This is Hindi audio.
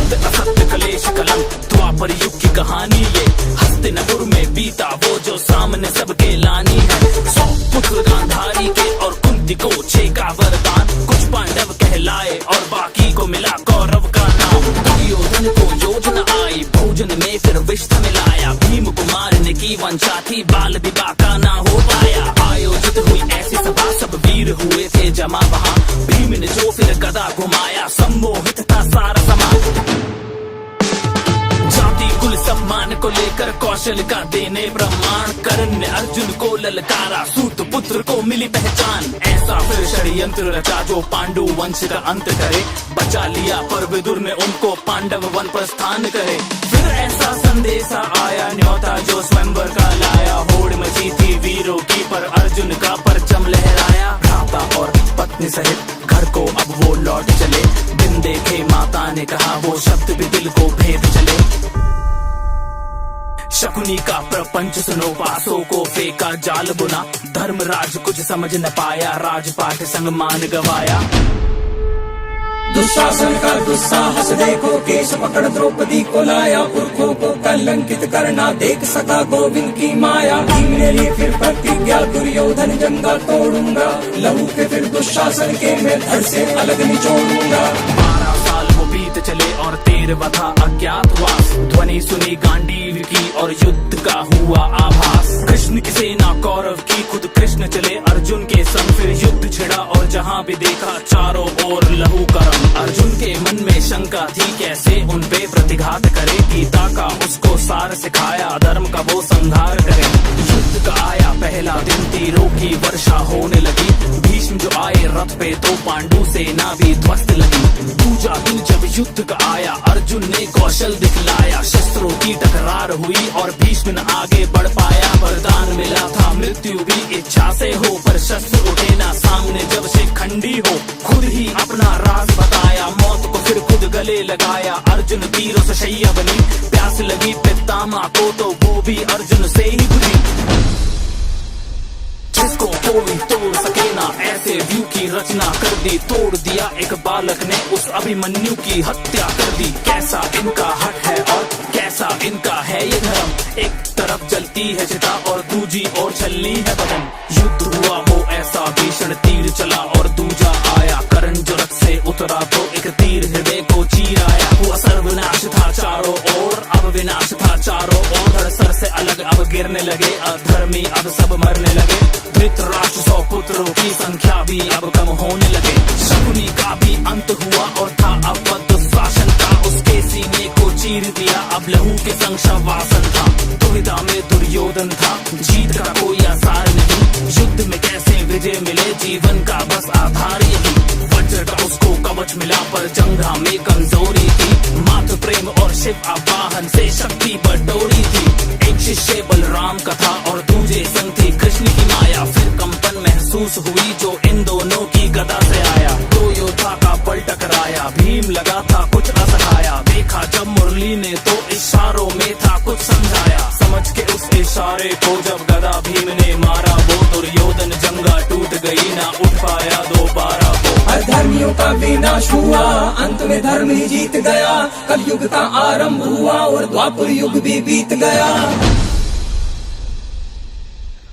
सत्य असत्य कलेश कलंक द्वापर युग की कहानी ये। हस्तिनापुर में बीता वो जो सामने सबके लानी है। 100 पुत्र गांधारी के और कुंती को 6 का वरदान। कुछ पांडव कहलाए और बाकी को मिला कौरव का नाम। दुर्योधन को योजना आई भोजन में फिर विष मिलाया। भीम को मारने की वंशा थी बाल विवाह का ना हो पाया। आयोजित हुई ऐसी सभा सब वीर हुए थे जमा वहाँ। भीम ने जो फिर गदा घुमाया सम्मोहित था सारा समाज। जाति कुल सम्मान को लेकर कौशल का देने प्रमाण। कर्ण ने अर्जुन को ललकारा सूत पुत्र को मिली पहचान। ऐसा फिर षड्यंत्र रचा जो पांडु वंश का अंत करे। बचा लिया पर विदुर ने उनको पांडव वन प्रस्थान करे। फिर ऐसा संदेशा आया न्योता जो स्वयंवर का लाया। होड़ मची थी वीरों की पर अर्जुन का परचम लहराया। भ्राता और पत्नी सहित घर को अब वो लौट चले। दिन देखे माता ने कहा वो शब्द भी दिल को भेद चले। शकुनी का प्रपंच सुनो पासों को फेंका जाल बुना। धर्मराज कुछ समझ न पाया राजपाट संग मान गवाया। दुशासन का दुस्साहस देखो केश पकड़ द्रौपदी को लाया। पुरखों को कलंकित करना देख सका गोविंद की माया। भीम ने ली फिर प्रतिज्ञा दुर्योधन जंगा तोड़ूंगा। लहू के फिर दुशासन के मैं धड़ से अलग निचोड़ूंगा। 12 साल वो बीत चले और 13वां था अज्ञातवास। ध्वनि सुनी गांडीव की और युद्ध का हुआ आभास। कृष्ण की सेना कौरव की खुद कृष्ण चले अर्जुन के संग। फिर युद्ध छिड़ा और जहाँ भी देखा चारों ओर लहू का रंग। अर्जुन के मन में शंका थी कैसे उन पे प्रतिघात करे। गीता का उसको सार सिखाया धर्म का वो संहार करे। युद्ध का आया पहला दिन तीरों की वर्षा होने लगी। भीष्म जो आए रथ पे तो पांडु सेना भी ध्वस्त लगी। दूजा दिन जब युद्ध का आया अर्जुन ने कौशल दिखलाया। शस्त्रों की टकरार हुई और भीष्म न आगे बढ़ पाया। वरदान मिला था मृत्यु भी इच्छा से हो पर शस्त्र उठे ना सामने जब से खंडी हो। खुद ही अपना राज बताया मौत को फिर खुद गले लगाया। अर्जुन तीरों से शैया बनी प्यास लगी पितामह को तो वो भी अर्जुन से ही बुझी। जिसको कोई तोड़ सके ना ऐसे व्यू की रचना कर दी। तोड़ दिया एक बालक ने उस अभिमन्यु की हत्या कर दी। कैसा इनका हट है और कैसा इनका है ये धर्म। एक तरफ जलती है चिता और दूजी ओर छलनी है बदन। युद्ध हुआ वो ऐसा भीषण तीर चला और दूजा आया। कर्ण जो रथ से उतरा तो एक तीर हृदय को चीर आया। वो सर्वनाश था चारों ओर अब विनाश था चारों ओर। धड़ सर से अलग अब गिरने लगे अधर्मी अब सब मरने लगे। धृतराष्ट्र 100 पुत्रों की संख्या भी अब कम होने लगे। शकुनी का भी अंत हुआ और था अब दुशासन का। उसके सीने को चीर दिया अब लहू के संग शवासन था। दुविधा में दुर्योधन था जीत का कोई आसार नहीं। युद्ध में कैसे विजय मिले जीवन का बस आधार यही। वज्र का उसको कवच मिला पर जंघा में कमजोरी थी। मातृ प्रेम और शिव आवाहन से शक्ति बटोरी थी। एक शिष्य बलराम का था और दूजे संग थी कृष्ण की माया। फिर कंपन महसूस हुई जो इन दोनों की गदा से आया। दो योद्धा का बल टकराया भीम लगा था कुछ असहाया। देखा जब मुरली ने तो इशारों में था कुछ समझाया। समझ के उस इशारे को जब गदा भीम ने मारा वो दुर्योधन जंगा टूट गई ना उठ पाया दोबारा वो। अधर्मियों का विनाश हुआ अंत में धर्म ही जीत गया। कलयुग का आरंभ हुआ और द्वापर युग भी बीत गया।